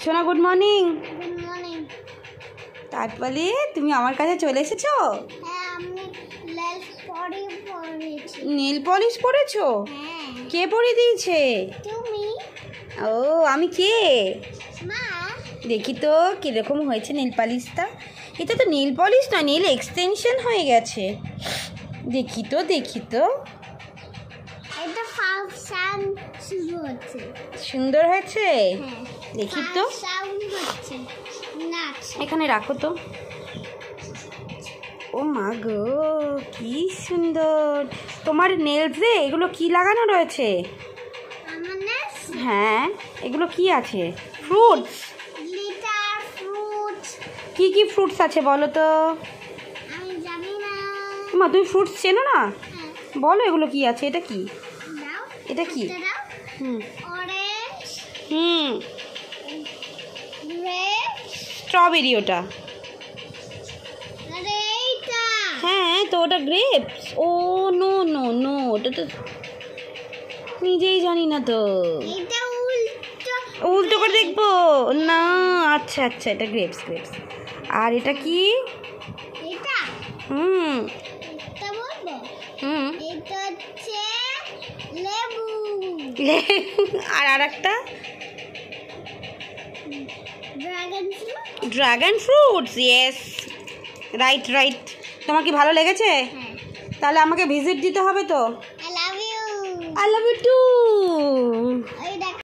সোনা good morning. Good morning. তারপরে তুমি আমার কাছে চলে এসেছো? হ্যাঁ, আমি নেল পলিশ পরেছো? হ্যাঁ। কে পরিয়ে দিয়েছে? তুমি। ও আমি কে? মা। দেখি তো কীরকম হয়েছে নেল পলিশটা। এটা তো নেল পলিশ না, নেল এক্সটেনশন হয়ে গেছে। দেখি তো এটা ফাংশন শুরু হচ্ছে। সুন্দর হয়েছে। হ্যাঁ, দেখি তো। সাউন্ড হচ্ছে, নাচ। এখানে রাখো তো। ও মা গো, কি সুন্দর তোমার নেলসে। এগুলো কি লাগানো রয়েছে? আমার নাচ। হ্যাঁ, এগুলো কি আছে? ফ্রুটস। Glitter fruits. কি কি ফ্রুটস আছে বলো তো? আমি জানি না। মা তুমি ফ্রুটস চেনো না? হ্যাঁ। বলো এগুলো কি আছে। এটা কি? দাও। এটা কি? দাও। হুম অরেঞ্জ। গ্রেপ। স্ট্রবেরি ওটা। আরে এইটা। হ্যাঁ তো ওটা গ্রেপস। ও নো নো নো, ওটা তো নিজেই জানি না তো। এটা উল্টো। উল্টো করে দেখবো না। আচ্ছা আচ্ছা, এটা গ্রেপস। আর এটা কি? এটা। হুম এটা বলবো। এটা হচ্ছে লেবু। আর একটা dragon fruit. Dragon fruits. Yes, right. তোমার কি ভালো লেগেছে? হ্যাঁ। তাহলে আমাকে ভিজিট দিতে হবে তো। I love you. I love you too. ওই